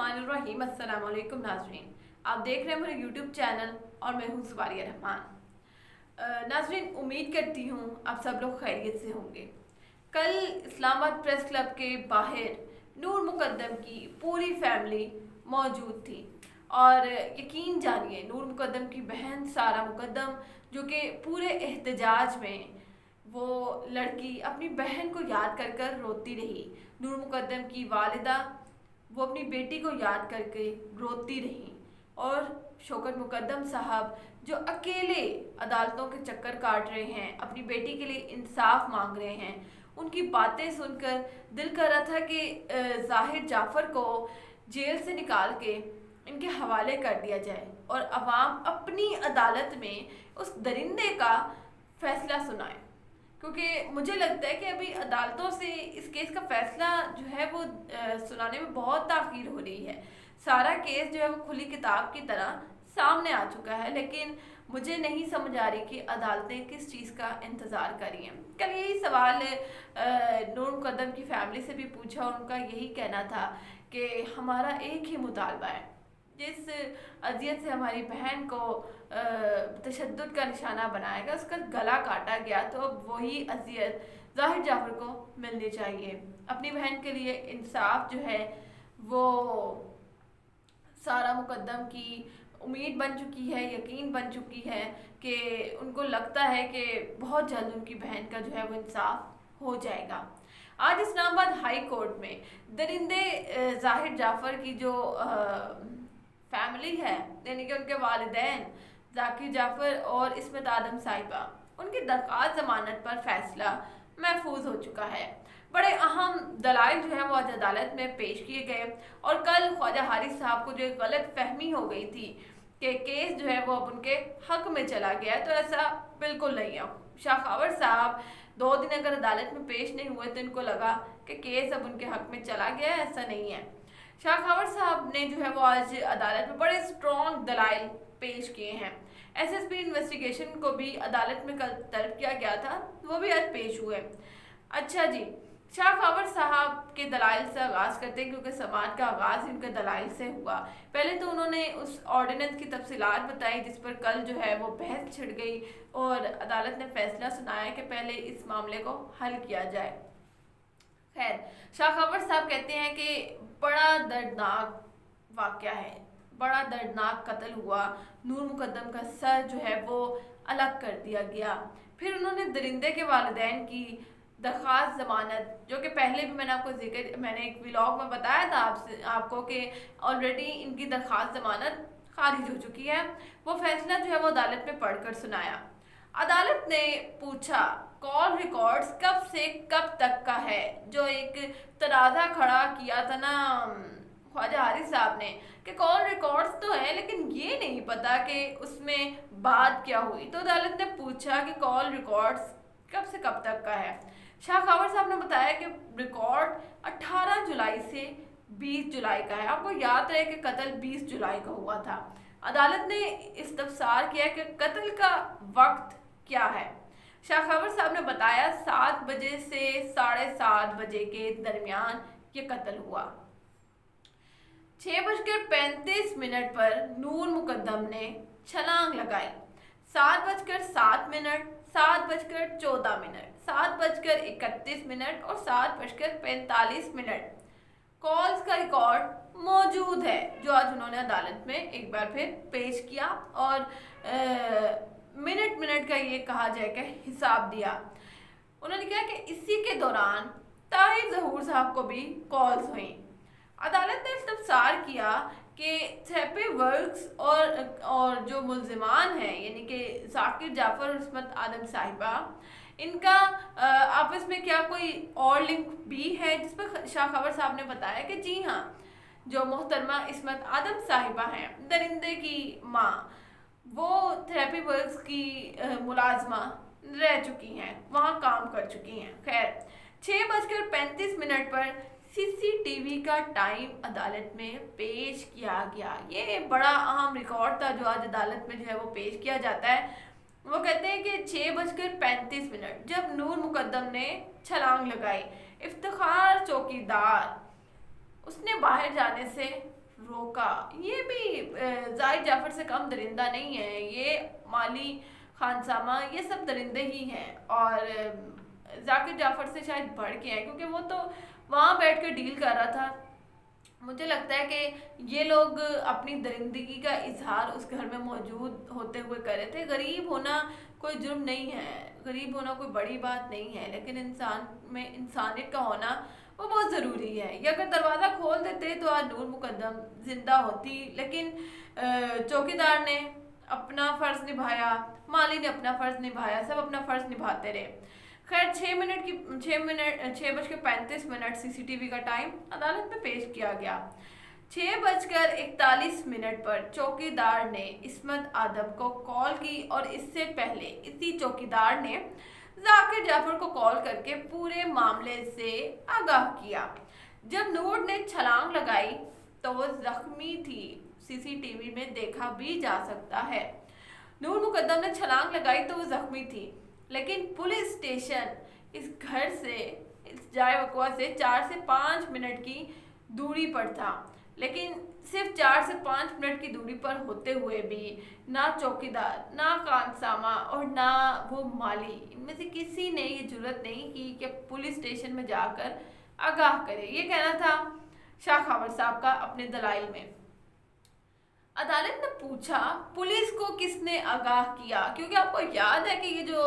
बिस्मिल्लाहिर्रहमानिर्रहीम। अस्सलाम वालेकुम नाज़रीन, आप देख रहे हैं मेरे यूट्यूब चैनल और मैं हूँ ज़ुबारिया रहमान। नाज़रीन, उम्मीद करती हूँ आप सब लोग खैरियत से होंगे। कल इस्लामाबाद प्रेस क्लब के बाहर नूर मुकद्दम की पूरी फैमिली मौजूद थी और यकीन जानिए नूर मुकद्दम की बहन सारा मुकद्दम जो कि पूरे एहतजाज में वो लड़की अपनी बहन को याद कर कर रोती रही। नूर मुकद्दम की वालिदा वो अपनी बेटी को याद करके रोती रहीं और शौकत मुकद्दम साहब जो अकेले अदालतों के चक्कर काट रहे हैं, अपनी बेटी के लिए इंसाफ मांग रहे हैं, उनकी बातें सुनकर दिल कर रहा था कि ज़ाहिर जाफ़र को जेल से निकाल के इनके हवाले कर दिया जाए और अवाम अपनी अदालत में उस दरिंदे का फैसला सुनाए। क्योंकि मुझे लगता है कि अभी अदालतों से इस केस का फैसला जो है वो सुनाने में बहुत ताख़ीर हो रही है। सारा केस जो है वो खुली किताब की तरह सामने आ चुका है, लेकिन मुझे नहीं समझ आ रही कि अदालतें किस चीज़ का इंतज़ार कर रही हैं। कल यही सवाल नूर मुकद्दम की फैमिली से भी पूछा और उनका यही कहना था कि हमारा एक ही मुतालबा है, जिस अजियत से हमारी बहन को तशद्दुद का निशाना बनाया गया, उसका गला काटा गया, तो अब वही अजियत ज़ाहिर जाफ़र को मिलनी चाहिए। अपनी बहन के लिए इंसाफ जो है वो सारा मुकद्दम की उम्मीद बन चुकी है, यकीन बन चुकी है कि उनको लगता है कि बहुत जल्द उनकी बहन का जो है वो इंसाफ हो जाएगा। आज इस्लामाबाद हाई कोर्ट में दरिंदे ज़ाहिर जाफ़र की जो फैमिली है, यानी कि उनके वालिदैन ज़ाकिर जाफ़र और इस्मत आदम साहिबा, उनकी दरख्वास्त ज़मानत पर फैसला महफूज हो चुका है। बड़े अहम दलाइल जो है वो आज अदालत में पेश किए गए और कल ख्वाजा हारिस साहब को जो एक गलत फहमी हो गई थी कि केस जो है वो अब उनके हक में चला गया है, तो ऐसा बिल्कुल नहीं है। शाखावर साहब 2 दिन अगर अदालत में पेश नहीं हुए तो इनको लगा कि केस अब उनके हक में चला गया है, ऐसा नहीं है। शाखावर साहब ने जो है वो आज अदालत में बड़े स्ट्रॉन्ग दलाइल पेश किए हैं। एसएसपी इन्वेस्टिगेशन को भी अदालत में कल तलब किया गया था, वो भी आज पेश हुए। अच्छा जी, शाखावर साहब के दलाइल से आगाज़ करते हैं क्योंकि समाज का आगाज़ उनके दलाइल से हुआ। पहले तो उन्होंने उस ऑर्डिनेंस की तफसीलात बताई जिस पर कल जो है वो बहस छिड़ गई और अदालत ने फैसला सुनाया कि पहले इस मामले को हल किया जाए। खैर, शाखावर साहब कहते हैं कि बड़ा दर्दनाक वाक़या है, बड़ा दर्दनाक कत्ल हुआ, नूर मुकद्दम का सर जो है वो अलग कर दिया गया। फिर उन्होंने दरिंदे के वालिदैन की दरख्वास्त ज़मानत, जो कि पहले भी मैंने एक व्लॉग में बताया था आपको कि ऑलरेडी इनकी दरख्वास्त ज़मानत खारिज हो चुकी है, वो फैसला जो है वो अदालत में पढ़कर सुनाया। अदालत ने पूछा कॉल रिकॉर्ड्स कब से कब तक का है, जो एक तराजा खड़ा किया था ना ख्वाजा हारिस साहब ने कि कॉल रिकॉर्ड्स तो है लेकिन ये नहीं पता कि उसमें बात क्या हुई, तो अदालत ने पूछा कि कॉल रिकॉर्ड्स कब से कब तक का है। शाखावर साहब ने बताया कि रिकॉर्ड 18 जुलाई से 20 जुलाई का है। आपको याद रहे कि कत्ल 20 जुलाई को हुआ था। अदालत ने इस्तफसार किया कि कत्ल का वक्त क्या है। शाखावर साहब ने बताया 7 बजे से 7:30 बजे के दरमियान ये कत्ल हुआ। 6:35 पर नूर मुकद्दम ने छलांग लगाई। 7:07, 7:14, 7:31 और 7:45 कॉल्स का रिकॉर्ड मौजूद है जो आज उन्होंने अदालत में एक बार फिर पेश किया और मिनट का ये कहा जाए कि हिसाब दिया। उन्होंने कहा कि इसी के दौरान ताहिर ज़हूर साहब को भी कॉल्स हुई। अदालत ने इस्तफसार किया कि थेरेपी वर्क्स और जो मुल्ज़िमान हैं यानी कि ज़ाकिर जाफ़र और इस्मत आदम साहिबा, इनका आपस में क्या कोई और लिंक भी है, जिस पर शाखावर साहब ने बताया कि जी हाँ, जो मोहतरमा इस्मत आदम साहिबा हैं, दरिंदे की माँ, वो थेरेपी वर्क्स की मुलाजमा रह चुकी हैं, वहाँ काम कर चुकी हैं। खैर, 6:35 पर सीसीटीवी का टाइम अदालत में पेश किया गया। ये बड़ा अहम रिकॉर्ड था जो आज अदालत में जो है वो पेश किया जाता है। वो कहते हैं कि 6:35 जब नूर मुकद्दम ने छलांग लगाई, इफ्तिखार चौकीदार उसने बाहर जाने से रोका। ये भी जाहिद जाफर से कम दरिंदा नहीं है, ये माली, खानसामा, ये सब दरिंदे ही हैं और जाकिर जाफर से शायद बढ़ के हैं, क्योंकि वो तो वहाँ बैठ कर डील कर रहा था। मुझे लगता है कि ये लोग अपनी दरिंदगी का इजहार उस घर में मौजूद होते हुए कर रहे थे। गरीब होना कोई जुर्म नहीं है, गरीब होना कोई बड़ी बात नहीं है, लेकिन इंसान में इंसानियत का होना वो बहुत ज़रूरी है। ये अगर दरवाज़ा खोल देते तो आज नूर मुकद्दम जिंदा होती, लेकिन चौकीदार ने अपना फ़र्ज़ निभाया, माली ने अपना फ़र्ज़ निभाया, सब अपना फ़र्ज़ निभाते रहे। खैर 6 बज के 35 मिनट सीसीटीवी का टाइम अदालत में पेश किया गया। 6 बजकर 41 मिनट पर चौकीदार ने इस्मत आदम को कॉल की और इससे पहले इसी चौकीदार ने जाकिर जाफर को कॉल करके पूरे मामले से आगाह किया। जब नूर ने छलांग लगाई तो वो जख्मी थी, सीसीटीवी में देखा भी जा सकता है। नूर मुकद्दम ने छलांग लगाई तो वो जख्मी थी, लेकिन पुलिस स्टेशन इस घर से, इस जाए वक़्वा से 4 से 5 मिनट की दूरी पर था। लेकिन सिर्फ 4 से 5 मिनट की दूरी पर होते हुए भी ना चौकीदार, ना खानसामा और ना वो माली, इनमें से किसी ने ये जुर्रत नहीं की कि पुलिस स्टेशन में जाकर आगाह करे। ये कहना था शाह खावर साहब का अपने दलाइल में। अदालत ने पूछा पुलिस को किसने आगाह किया, क्योंकि आपको याद है कि ये जो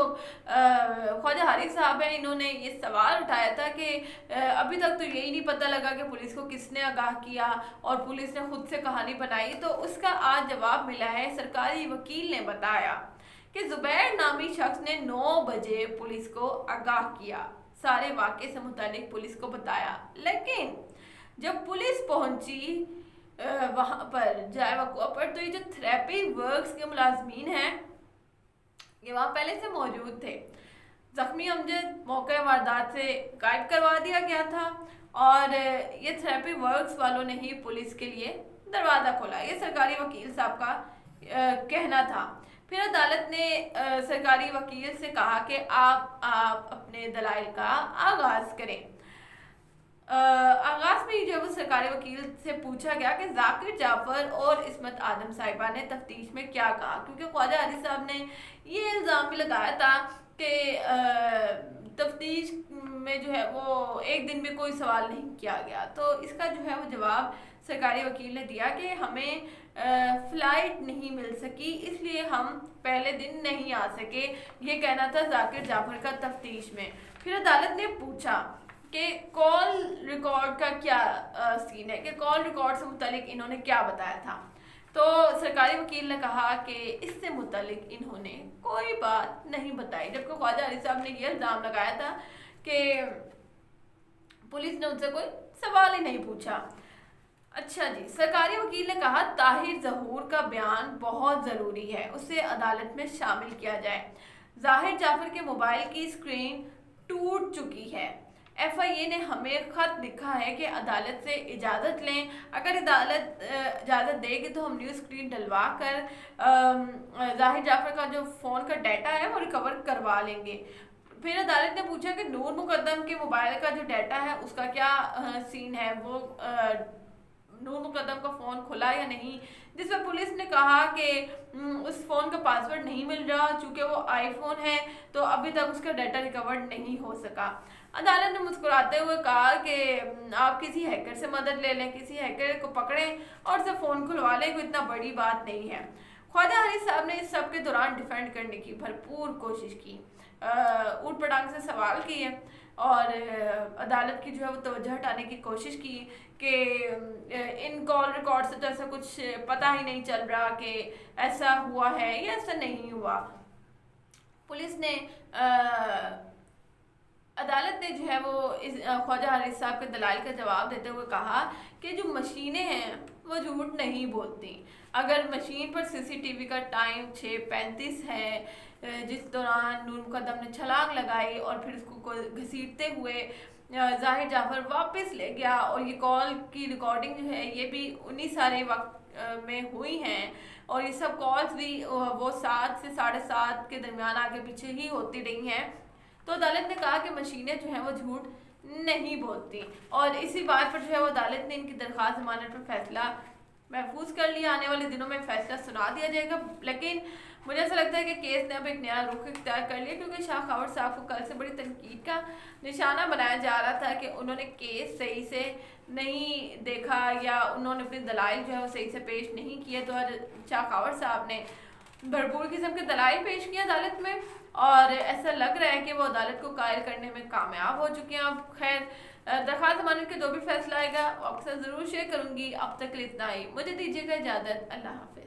ख्वाजा हारिस साहब हैं, इन्होंने ये सवाल उठाया था कि अभी तक तो यही नहीं पता लगा कि पुलिस को किसने आगाह किया और पुलिस ने खुद से कहानी बनाई। तो उसका आज जवाब मिला है। सरकारी वकील ने बताया कि जुबैर नामी शख्स ने 9 बजे पुलिस को आगाह किया, सारे वाक़े से मुतालिक पुलिस को बताया, लेकिन जब पुलिस पहुंची वहाँ पर जाए वक़्वा पर तो ये जो थेरेपी वर्क्स के मुलाजमीन हैं ये वहाँ पहले से मौजूद थे। ज़ख्मी अमजद मौके वारदात से गायब करवा दिया गया था और ये थेरेपी वर्क्स वालों ने ही पुलिस के लिए दरवाज़ा खोला, ये सरकारी वकील साहब का कहना था। फिर अदालत ने सरकारी वकील से कहा कि आप अपने दलाइल का आगाज़ करें। आगाज में जो सरकारी वकील से पूछा गया कि जाकिर जाफर और इस्मत आदम साहिबा ने तफ्तीश में क्या कहा, क्योंकि ख्वाजा हारिस साहब ने ये इल्ज़ाम भी लगाया था कि तफ्तीश में जो है वो एक दिन में कोई सवाल नहीं किया गया। तो इसका जो है वो जवाब सरकारी वकील ने दिया कि हमें फ़्लाइट नहीं मिल सकी, इसलिए हम पहले दिन नहीं आ सके। ये कहना था जाकिर जाफर का तफ्तीश में। फिर अदालत ने पूछा कि कॉल रिकॉर्ड का क्या सीन है, कि कॉल रिकॉर्ड से मुतालिक इन्होंने क्या बताया था। तो सरकारी वकील ने कहा कि इससे मुतालिक इन्होंने कोई बात नहीं बताई, जबकि ख्वाजा अली साहब ने यह इल्ज़ाम लगाया था कि पुलिस ने उनसे कोई सवाल ही नहीं पूछा। अच्छा जी, सरकारी वकील ने कहा ताहिर ज़हूर का बयान बहुत ज़रूरी है, उसे अदालत में शामिल किया जाए। जाहिर जाफर के मोबाइल की स्क्रीन टूट चुकी है। FIA ने हमें ख़त लिखा है कि अदालत से इजाज़त लें, अगर अदालत इजाज़त देगी तो हम न्यू स्क्रीन डलवा कर जाहिर जाफर का जो फ़ोन का डाटा है वो रिकवर करवा लेंगे। फिर अदालत ने पूछा कि नूर मुकद्दम के मोबाइल का जो डाटा है उसका क्या सीन है, वो नूर मुकद्दम का फ़ोन खुला या नहीं, जिस पर पुलिस ने कहा कि उस फ़ोन का पासवर्ड नहीं मिल रहा, चूँकि वो आईफोन है तो अभी तक उसका डाटा रिकवर नहीं हो सका। अदालत ने मुस्कुराते हुए कहा कि आप किसी हैकर से मदद ले लें, किसी हैकर को पकड़ें और उसे फ़ोन खुलवा लें, कोई इतना बड़ी बात नहीं है। ख्वाजा हारिस साहब ने इस सब के दौरान डिफेंड करने की भरपूर कोशिश की, ऊट पटांग से सवाल किए और अदालत की जो है वो तवज्जो हटाने की कोशिश की कि इन कॉल रिकॉर्ड से तो ऐसा कुछ पता ही नहीं चल रहा कि ऐसा हुआ है या ऐसा नहीं हुआ। पुलिस ने अदालत ने जो है वो इस ख्वाजा हारिस साहब के दलाइल का जवाब देते हुए कहा कि जो मशीनें हैं वो झूठ नहीं बोलती। अगर मशीन पर CCTV का टाइम 6:35 है, जिस दौरान नूर मुकद्दम ने छलांग लगाई और फिर उसको घसीटते हुए जाहिर जाफर वापस ले गया और ये कॉल की रिकॉर्डिंग जो है ये भी उन्हीं सारे वक्त में हुई हैं और ये सब कॉल्स भी वो 7 से 7:30 के दरमियान आगे पीछे ही होती रही हैं। तो अदालत ने कहा कि मशीनें जो हैं वो झूठ नहीं बोलती और इसी बात पर जो है वो अदालत ने इनकी दरख्वास्त जमानत पर फैसला محفوظ کر لیا، آنے والے دنوں میں فیصلہ سنا دیا جائے گا. لیکن مجھے ایسا لگتا ہے کہ کیس نے اب ایک نیا رخ اختیار کر لیا، کیونکہ شاہ خاور صاحب کو کل سے بڑی تنقید کا نشانہ بنایا جا رہا تھا کہ انہوں نے کیس صحیح سے نہیں دیکھا یا انہوں نے اپنے دلائل جو ہے وہ صحیح سے پیش نہیں کیے. تو شاہ خاور صاحب نے بھرپور قسم کے دلائل پیش کیے عدالت میں، اور ایسا لگ رہا ہے کہ وہ عدالت کو قائل کرنے میں کامیاب ہو چکے ہیں. اب خیر درخواست ضمانت کے جو بھی فیصلہ آئے گا وہ آپ کے ساتھ ضرور شیئر کروں گی. اب تک کے لیے اتنا ہی، مجھے دیجیے گا اجازت. اللہ حافظ.